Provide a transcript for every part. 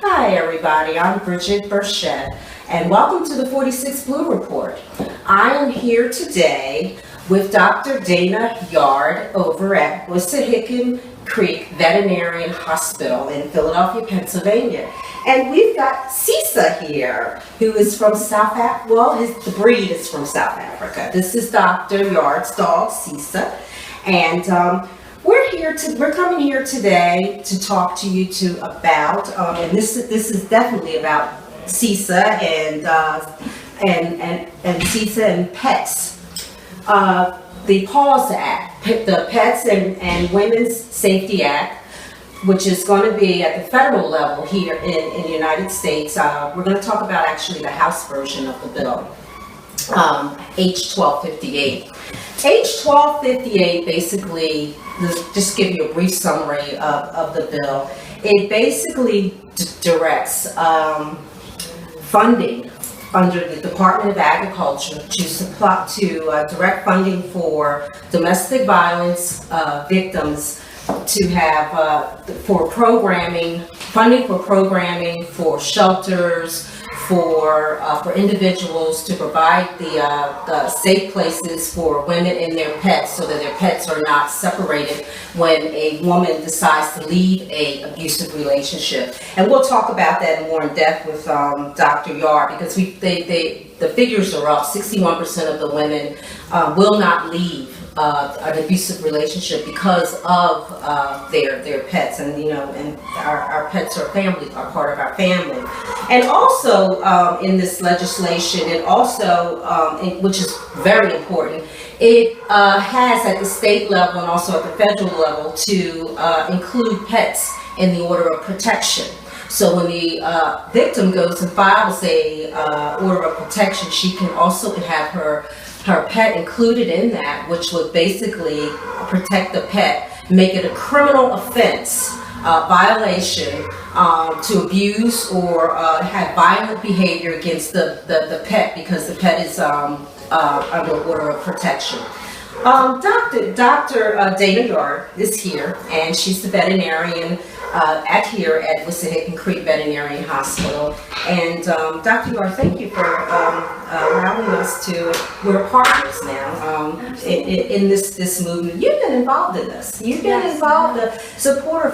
Hi everybody, I'm Bridget Birchett and welcome to the 46 Blue Report. I am here today with Dr. Dana Yard over at Wissahickon Creek Veterinarian Hospital in Philadelphia, Pennsylvania. And we've got Cisa here, who is from South Africa. Well, the breed is from South Africa. This is Dr. Yard's dog, Cisa. And we're coming here today to talk to you about, and this is definitely about Cisa and Cisa and pets. The PAWS Act, the Pets and Women's Safety Act, which is going to be at the federal level here in the United States. We're going to talk about actually the House version of the bill, H 1258. H 1258 basically, just give you a brief summary of the bill. It basically directs funding under the Department of Agriculture to direct funding for domestic violence victims, to have funding for programming, for shelters, for individuals, to provide the safe places for women and their pets, so that their pets are not separated when a woman decides to leave a abusive relationship. And we'll talk about that more in depth with Dr. Yard, because the figures are up. 61% of the women will not leave an abusive relationship because of their pets, and and our pets are part of our family. And also in this legislation, and also which is very important, it has at the state level and also at the federal level to include pets in the order of protection. So when the victim goes and files a order of protection, she can also have her pet included in that, which would basically protect the pet, make it a criminal offense, violation, to abuse or have violent behavior against the pet, because the pet is under order of protection. Dr. Dana Yard is here, and she's the veterinarian here at Wissahickon Creek Veterinarian Hospital. And Dr. Yard, thank you for allowing us we're partners now in this movement. You've been involved in this. You've been involved, a supporter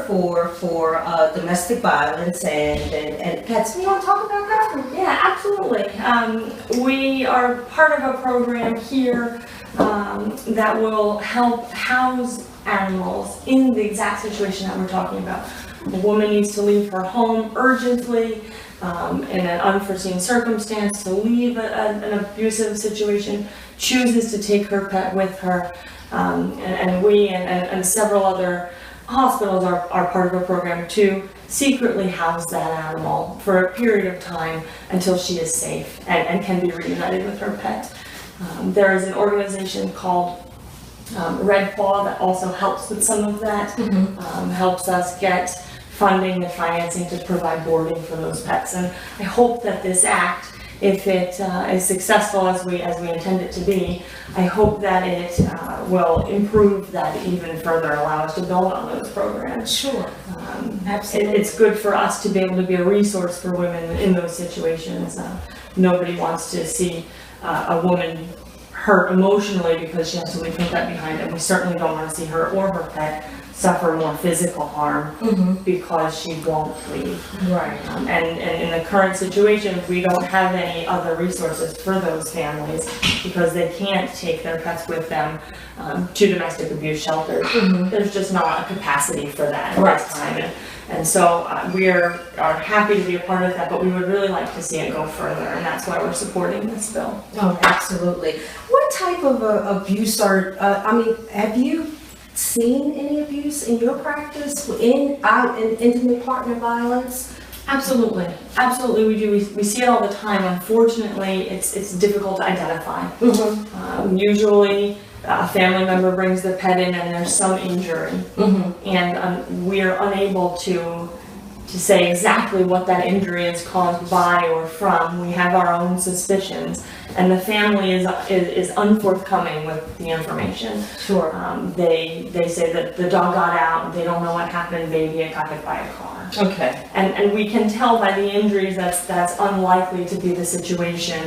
for domestic violence and pets. You want to talk about that? Yeah, absolutely. We are part of a program here that will help house animals in the exact situation that we're talking about. A woman needs to leave her home urgently in an unforeseen circumstance, to leave an abusive situation, chooses to take her pet with her, and we and several other hospitals are part of a program to secretly house that animal for a period of time until she is safe and can be reunited with her pet. There is an organization called Red Paw that also helps with some of that, helps us get funding and financing to provide boarding for those pets. And I hope that this act, if it is successful as we intend it to be, I hope that it will improve that even further, allow us to build on those programs. Sure. Absolutely. It's good for us to be able to be a resource for women in those situations. Nobody wants to see a woman hurt emotionally because she has to leave her pet behind, and we certainly don't want to see her or her pet suffer more physical harm because she won't leave. Right. And in the current situation, we don't have any other resources for those families because they can't take their pets with them to domestic abuse shelters. There's just not a capacity for that at this time. And so we are happy to be a part of that, but we would really like to see it go further, and that's why we're supporting this bill. Oh, absolutely. What type of abuse have you seen any abuse in your practice in intimate partner violence? Absolutely, we do. We see it all the time. Unfortunately, it's difficult to identify. Usually, a family member brings the pet in and there's some injury, and we are unable to say exactly what that injury is caused by or from. We have our own suspicions, and the family is unforthcoming with the information. Sure. They say that the dog got out, they don't know what happened, maybe it got hit by a car. Okay. And we can tell by the injuries that's unlikely to be the situation.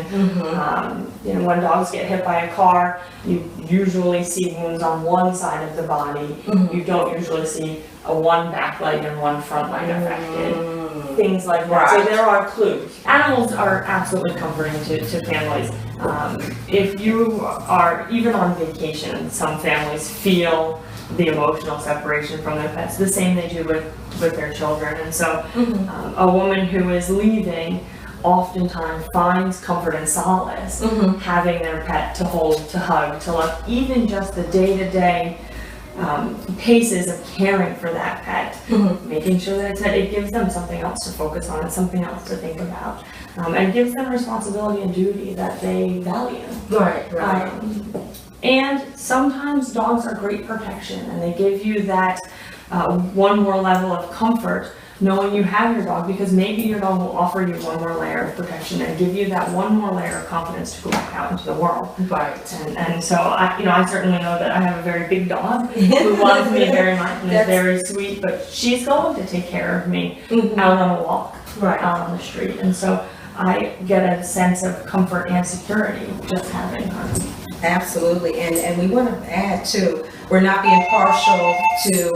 When dogs get hit by a car, you usually see wounds on one side of the body. You don't usually see one back leg and one front leg affected. Things like that. Right. So there are clues. Animals are absolutely comforting to families. If you are even on vacation, some families feel the emotional separation from their pets, the same they do with their children. And so a woman who is leaving oftentimes finds comfort and solace having their pet to hold, to hug, to love, even just the day-to-day paces of caring for that pet, making sure that it gives them something else to focus on and something else to think about, and gives them responsibility and duty that they value. Right. And sometimes dogs are great protection, and they give you that one more level of comfort knowing you have your dog, because maybe your dog will offer you one more layer of protection and give you that one more layer of confidence to go back out into the world. Right. And so I certainly know that I have a very big dog who loves me very much and is very sweet, but she's going to take care of me out on a walk, out on the street. And so I get a sense of comfort and security just having her. Absolutely, and we want to add too, we're not being partial to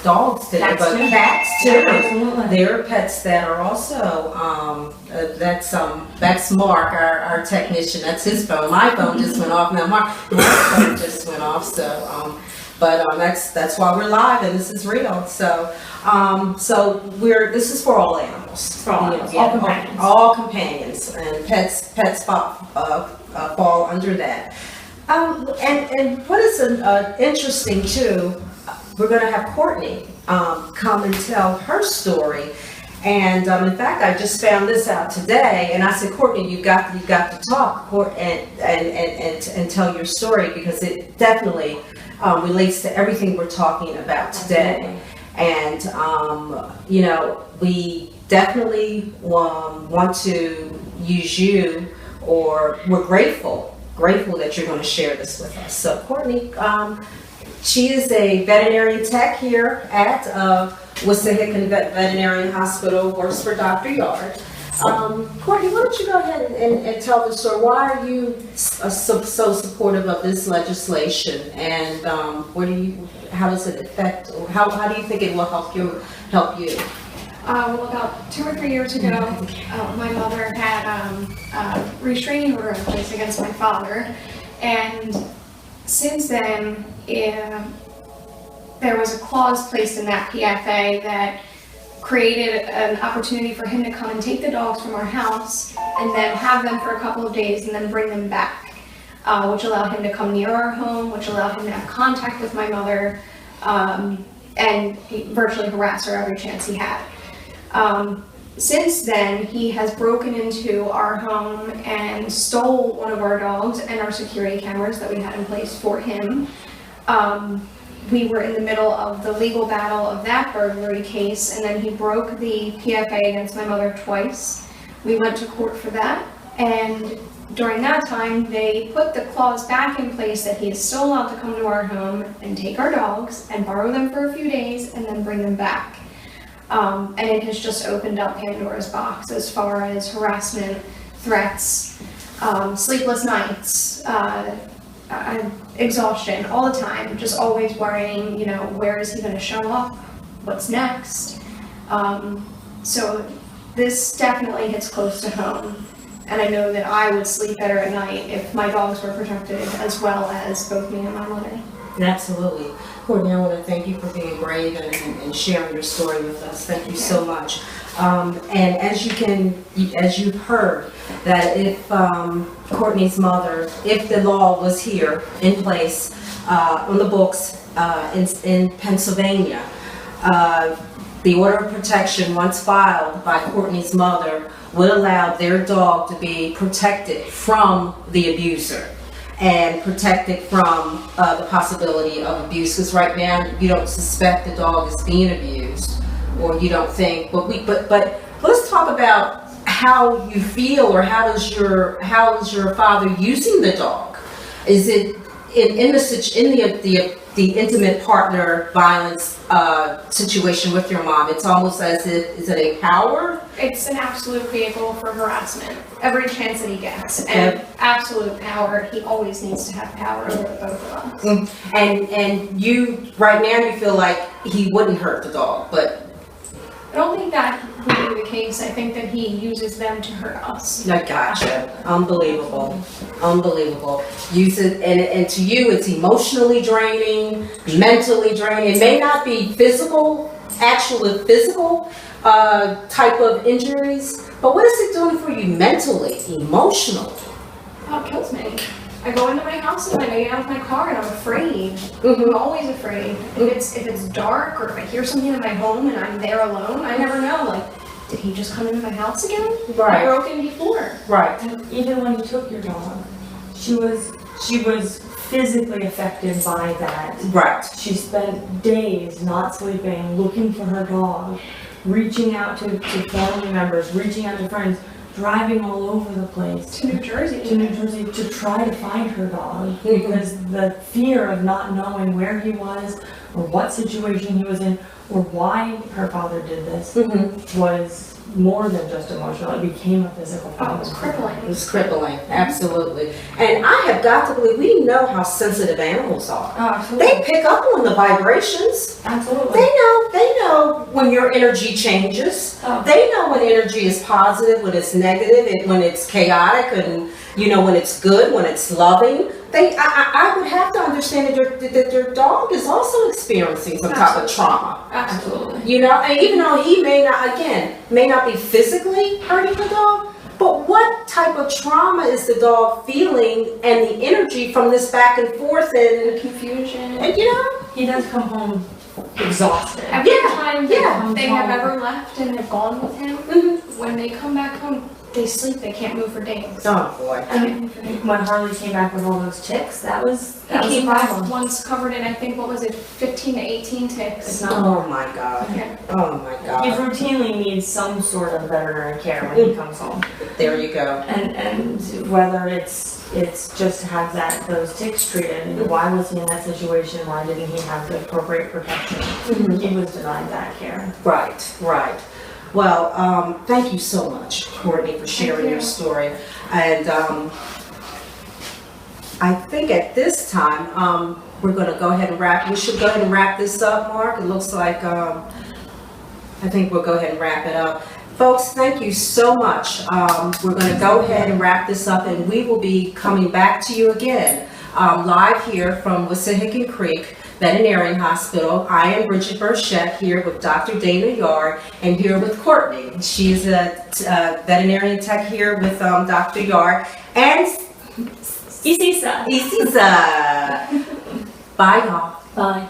dogs today, Cats but too. cats too. Yeah, absolutely. There are pets that are also, that's Mark, our technician, that's his phone. My phone just went off, now Mark's phone just went off, so, that's why we're live and this is real, so this is for all animals. For all animals, all companions. All companions, and pets fall under that. And what is interesting too, we're going to have Courtney come and tell her story. And in fact, I just found this out today, and I said, Courtney, you've got to talk and tell your story, because it definitely relates to everything we're talking about today. And we definitely want to use you, or we're grateful that you're going to share this with us. So Courtney, she is a veterinary tech here at Wissahickon Veterinary Hospital, works for Dr. Yard. Courtney, why don't you go ahead and tell the story? Why are you so supportive of this legislation, and how does it affect, or how do you think it will help you? Well, about 2 or 3 years ago, my mother had a restraining order in place against my father, and since then, there was a clause placed in that PFA that created an opportunity for him to come and take the dogs from our house and then have them for a couple of days and then bring them back, which allowed him to come near our home, which allowed him to have contact with my mother, and virtually harass her every chance he had. Since then, he has broken into our home and stole one of our dogs and our security cameras that we had in place for him. We were in the middle of the legal battle of that burglary case, and then he broke the PFA against my mother twice. We went to court for that, and during that time, they put the clause back in place that he is still allowed to come to our home and take our dogs and borrow them for a few days and then bring them back. And it has just opened up Pandora's box as far as harassment, threats, sleepless nights, exhaustion all the time, just always worrying, where is he going to show up? What's next? So this definitely hits close to home. And I know that I would sleep better at night if my dogs were protected, as well as both me and my mother. Absolutely. Courtney, I want to thank you for being brave and sharing your story with us. Thank you so much. And as you've heard, that if Courtney's mother, if the law was here in place on the books in Pennsylvania, the order of protection, once filed by Courtney's mother, would allow their dog to be protected from the abuser and protected from the possibility of abuse. Because right now you don't suspect the dog is being abused, or you don't think. But let's talk about how you feel, or how is your father using the dog? Is it in the the intimate partner violence situation with your mom. It's almost as if, is it a power? It's an absolute vehicle for harassment, every chance that he gets, and absolute power. He always needs to have power over the both of us. And you, right now, you feel like he wouldn't hurt the dog, but I don't think that would be the case. I think that he uses them to hurt us. I gotcha. Unbelievable. Unbelievable. Use it, and to you, it's emotionally draining, mentally draining. It may not be physical, actual physical type of injuries, but what is it doing for you mentally, emotionally? Oh, it kills me. I go into my house and I get out of my car and I'm afraid. I'm always afraid. If it's dark or if I hear something in my home and I'm there alone, I never know. Like, did he just come into my house again? Right. I broke in before. Right. And even when he took your dog, she was physically affected by that. Right. She spent days not sleeping, looking for her dog, reaching out to family members, reaching out to friends, driving all over the place. To New Jersey. To try to find her dog, because the fear of not knowing where he was, or what situation he was in, or why her father did this, was more than just emotional. It became a physical problem. It was crippling. It was crippling, absolutely. And I have got to believe, we know how sensitive animals are. Oh, absolutely. They pick up on the vibrations. Absolutely. They know when your energy changes. Oh. They know when energy is positive, when it's negative, when it's chaotic, and when it's good, when it's loving. I would have to understand that your dog is also experiencing some type of trauma. Absolutely. And even though he may not be physically hurting the dog, but what type of trauma is the dog feeling, and the energy from this back and forth and Confusion. He does come home exhausted. Every Yeah, time yeah. they have ever left and have gone with him, when they come back home, they sleep, they can't move for days. Oh boy. And when Harley came back with all those ticks, that was He a came back problem. once covered in, I think, 15 to 18 ticks. It's not. Oh my God. Yeah. Oh my He God. routinely needs some sort of veterinary care when he comes home, There you go. and whether it's just to have those ticks treated. Why was he in that situation? Why didn't he have the appropriate protection? He was denied that care. Right. Well, thank you so much, Courtney, for sharing your story. And I think at this time, we're going to go ahead and we should go ahead and wrap this up, Mark. It looks like, I think we'll go ahead and wrap it up. Folks, thank you so much. We're going to go ahead and wrap this up, and we will be coming back to you again, live here from Wissahickon Creek Veterinarian Hospital. I am Bridget Birchett, here with Dr. Dana Yard, and here with Courtney. She is a veterinarian tech here with Dr. Yard, and Isisa. Isisa. Bye, y'all. Bye.